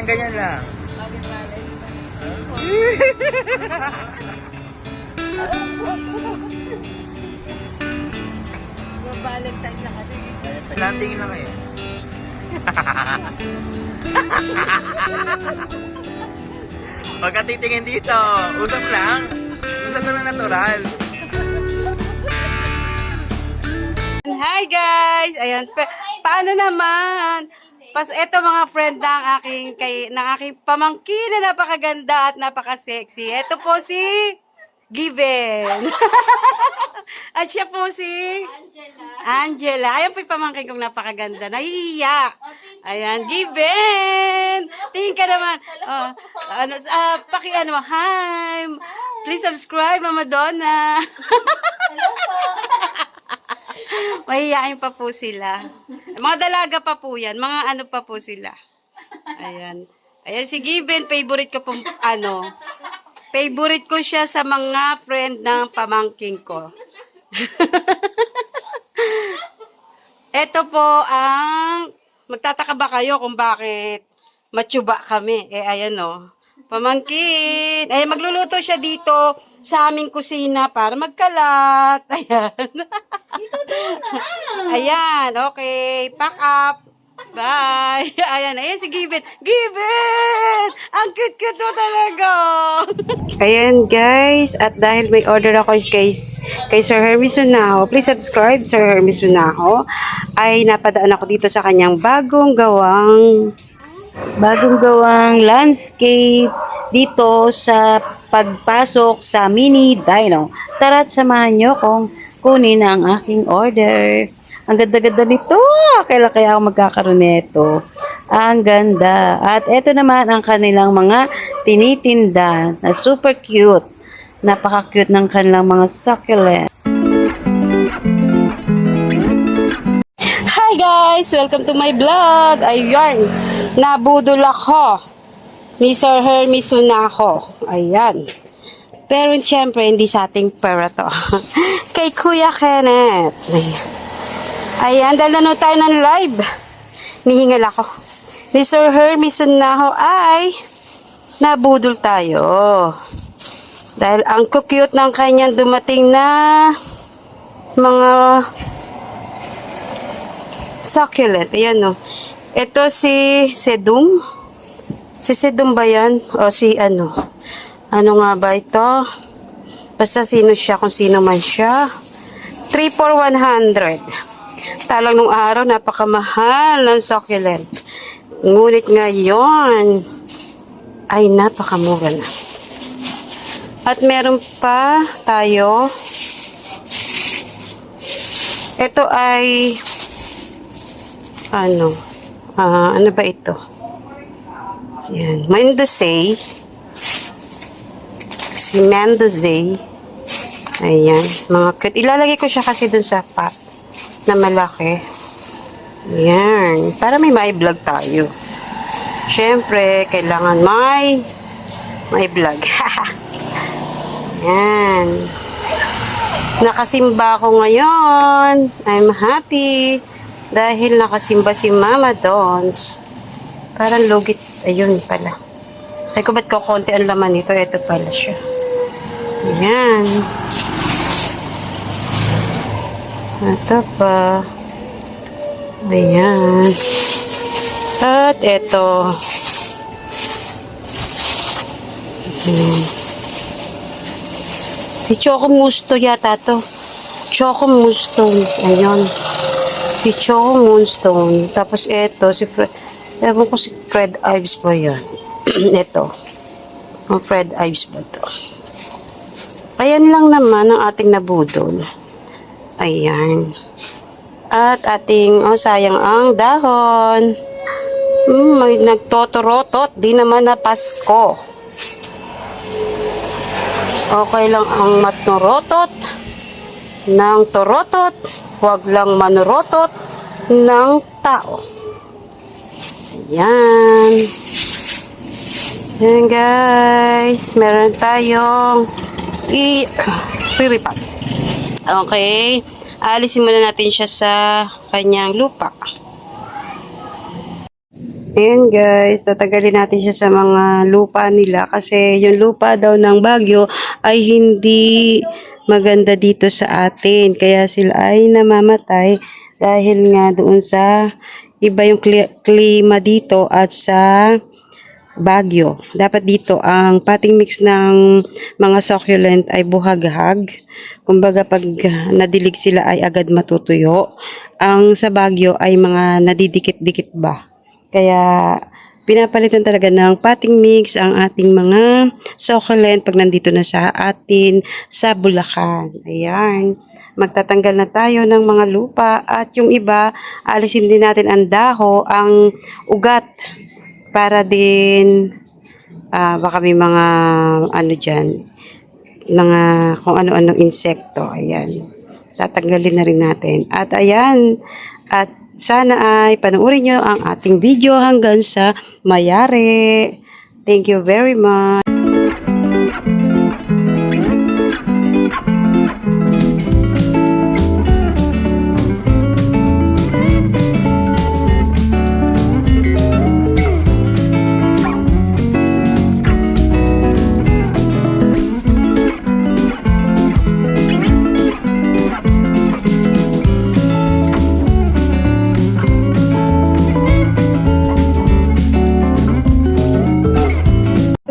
ganyan lang. Valentine na kasi. Lantingin lang kayo. Pagka titingin dito, usap lang. Usap na natural. Hi guys! Ayan, paano naman? Eto mga friend ng aking pamangkin na napakaganda at napaka-sexy. Eto po si Given. At siya po si Angela. Ayan po yung pamangkin kong napakaganda. Nahihiya. Ayan, Given! Tingin ka naman. Oh, hi! Please subscribe, Mama Donna. Hello po. Mahihain pa po sila. Mga dalaga pa po yan. Mga ano pa po sila. Ayan. Ayan si Given. Favorite ko pong favorite ko siya sa mga friend ng pamangking ko. Ito po ang magtataka ba kayo kung bakit matsuba kami? Ayan o. Pamangkin. Ayan, magluluto siya dito sa aming kusina para magkalat. Ayan. Ayan, okay. Pack up. Bye. Ayan, ayan si Given. Given! Ang cute-cute mo talaga. Ayan guys, at dahil may order ako kay Sir Hermes Unaho, please subscribe Sir Hermes Unaho, ay napadaan ako dito sa kanyang bagong gawang landscape dito sa pagpasok sa mini dino. Tara't samahan nyo kung kunin ang aking order. Ang ganda-ganda nito. Kailan kaya ako magkakaroon nito? Ang ganda. At ito naman ang kanilang mga tinitinda na super cute. Napaka-cute ng kanilang mga succulent. Hi guys! Welcome to my vlog. Ayan. Nabudol ako ni Sir Hermes Unaho. Ayan. Pero siyempre, hindi sa ating pera to. Kay Kuya Kenneth. Ayan. Ayan, dahil nanood tayo ng live. Nihingal ako. Ni Sir Hermes Unaho ay nabudol tayo. Dahil ang cute ng kanyang dumating na mga succulent. Ayan o. Ito si Sedum. Si Sedum ba yan? O si ano? Ano nga ba ito? Basta sino siya, kung sino man siya. 3 for 100. Talang nung araw, napakamahal ng succulent. Ngunit ngayon, ay napakamura na. At meron pa tayo. Ito ay, ano ba ito? Ayan, Mendocay. Si Mendocay. Ayan, mga cute. Ilalagay ko siya kasi dun sa pot na malaki. Ayan. Para may vlog tayo. Siyempre, kailangan may vlog. Ayan. Nakasimba ako ngayon. I'm happy. Dahil nakasimba si Mama Dons. Parang lugit. Ayun pala. Ay ko ba't konti ang laman nito? Ito pala siya. Ayan. Ito pa. Ayan. At ito. Ayan. Si Choco Musto yata to. Choco Moonstone. Ayan. Si Choco Moonstone. Tapos ito, ewan ko si Fred Ives ba yan? Ito. Ang Fred Ives ba to? Ayan lang naman ang ating nabudol. Ayan. At ating, sayang ang dahon. May nagtotorotot. Di naman na Pasko. Okay lang ang matnorotot ng torotot. Huwag lang manorotot ng tao. Ayan. Ayan guys. Meron tayong i-piripat. Okay. Alisin muna natin siya sa kanyang lupa. Ayan guys, tatagalin natin siya sa mga lupa nila kasi yung lupa daw ng Baguio ay hindi maganda dito sa atin. Kaya sila ay namamatay dahil nga doon sa iba yung klima dito at sa Baguio. Dapat dito ang potting mix ng mga succulent ay buhaghag. Kumbaga pag nadilig sila ay agad matutuyo. Ang sa Baguio ay mga nadidikit-dikit ba. Kaya pinapalitan talaga ng potting mix ang ating mga succulent pag nandito na sa atin sa Bulacan. Ayan. Magtatanggal na tayo ng mga lupa at yung iba, alisin din natin ang daho, ang ugat para din baka may mga ano dyan, mga kung ano-anong insekto. Ayan. Tatanggalin na rin natin. At ayan, at sana ay panoorin nyo ang ating video hanggang sa mayari. Thank you very much.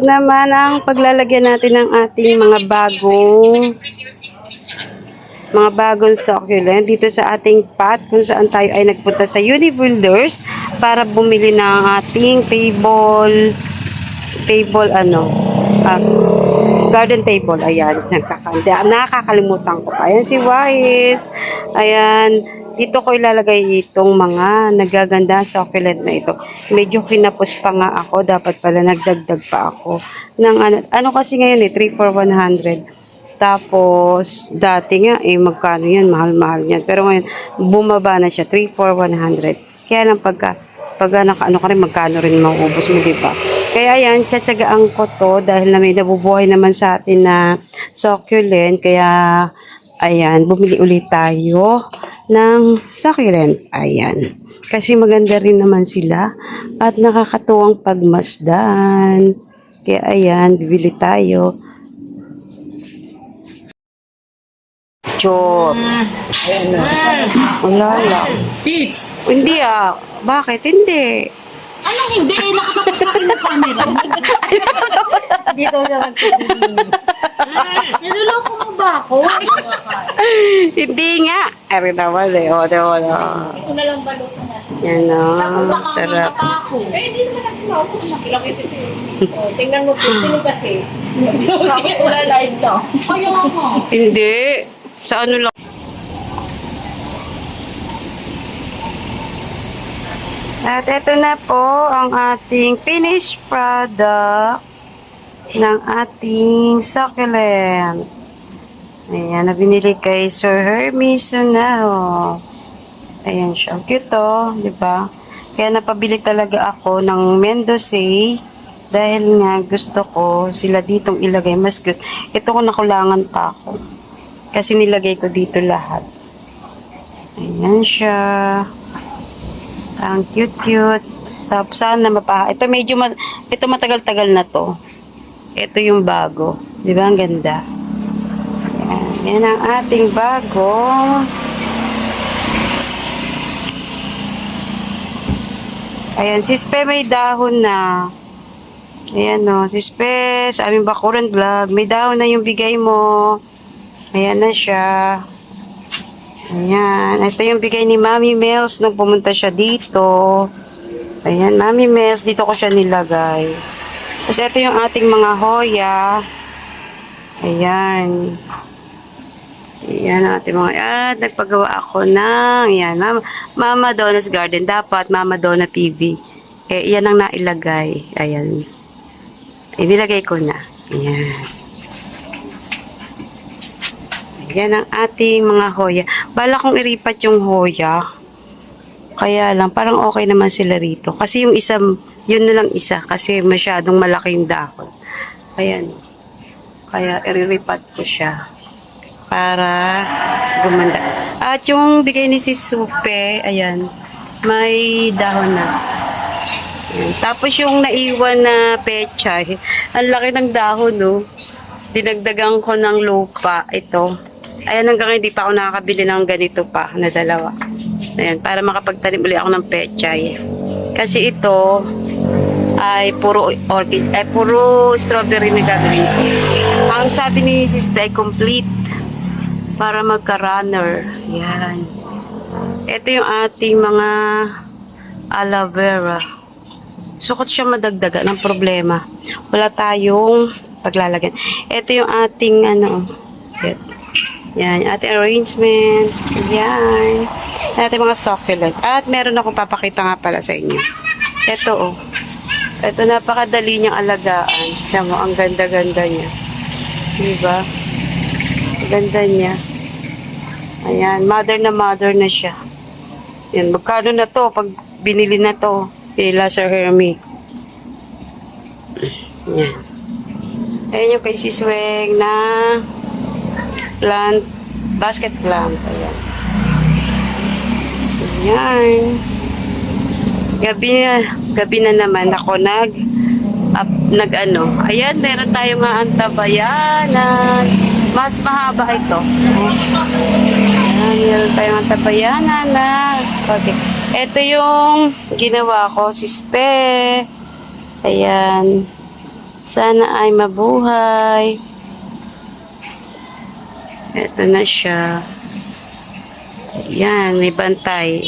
Naman ang paglalagyan natin ng ating mga bagong succulent dito sa ating pot kung saan tayo ay nagpunta sa Unibuilders para bumili ng ating garden table. Ayan, nakakalimutan ko pa. Ayan si Wise. Ayan, dito ko ilalagay itong mga nagaganda succulent na ito. Medyo kinapos pa nga ako. Dapat pala nagdagdag pa ako. Ng ano kasi ngayon 3 for 100. Tapos, dati nga, magkano yan? Mahal-mahal yan. Pero ngayon, bumaba na siya. 3 for 100. Kaya lang pag nakaano ka rin, magkano rin mauubos mo, diba? Kaya yan, tsatsagaan ko to dahil na may nabubuhay naman sa atin na succulent. Kaya, ayan, bumili ulit tayo ng succulent. Ayan. Kasi maganda rin naman sila at nakakatuwang pagmasdan. Kaya ayan, bibili tayo. Chot. Wala lang. Teach! Hindi Bakit? Hindi. Anong hindi? Nakatapat sa akin ng camera. Dito siya magpapagod. Niloloko mo ba ako? Hindi nga. Ari naman O, wala. Ito na lang balot na. Yan Tapos baka sarap. mga ako. Hindi naman natin nakilakit ito. Tingnan mo ito kasi. Bakit ula live to? Kaya nga. Hindi. Sa ano lang. At ito na po ang ating finished product ng ating succulent. Ayan, na binili kay Sir Hermes Sunaho. Ayan siya. Cute di ba? Kaya napabili talaga ako ng Mendoza dahil nga gusto ko sila ditong ilagay. Mas cute. Ito ko nakulangan pa ako. Kasi nilagay ko dito lahat. Ayan siya. Ang cute-cute. Tapos sana ito ito matagal-tagal na to. Ito yung bago. Di ba? Ang ganda. Yan ang ating bago. Ayan, Sispe may dahon na. Ayan Sispe, sa aming bakuran vlog, may dahon na yung bigay mo. Ayan na siya. Ayan, ito yung bigay ni Mami Mels nung pumunta siya dito. Ayan, Mami Mels, dito ko siya nilagay. Tapos ito yung ating mga hoya. Ayan. Ayan ang ating mga, nagpagawa ako ng, ayan, Mama Donna's Garden. Dapat Mama Donna TV. Iyan ang nailagay. Ayan. Nilagay ko na. Ayan. Yan ang ating mga hoya. Bala kong iripat yung hoya. Kaya lang, parang okay naman sila rito. Kasi yung isa, yun na lang isa. Kasi masyadong malaking dahon. Ayan. Kaya iriripat ko siya. Para gumanda. At yung bigay ni si Supe, ayan. May dahon na. Yan. Tapos yung naiwan na pechay, ang laki ng dahon, no? Dinagdagan ko ng lupa ito. Ayan, hanggang hindi pa ako nakakabili ng ganito pa na dalawa. Ayan, para makapagtanim ulit ako ng pechay. Kasi ito ay puro orchid, ay puro strawberry na gagawin ko. Ang sabi ni Sis Pe, complete para magka-runner. Yan. Ito yung ating mga aloe vera. Sukot siya madagdagan ng problema. Wala tayong paglalagyan. Ito yung ating yan, yung ating arrangement. Yan. Ating mga succulent. At meron akong papakita nga pala sa inyo. Ito Ito napakadali niyang alagaan. Tiyan mo, ang ganda-ganda niya. Diba? Ang ganda niya. Ayan, mother na siya. Yan, magkano na to pag binili na to kila Sir Hermie. Yan. Ayan yung kay Sis Weng na plant, basket plant. Ayan. Ayan. Gabi na naman ako ayan, meron tayong mga antabayanan. Mas mahaba ito. Ayan, meron tayong antabayanan na. Okay. Ito yung ginawa ko, Sis Pe. Ayan. Sana ay mabuhay. Ito na siya. Ayan, may bantay.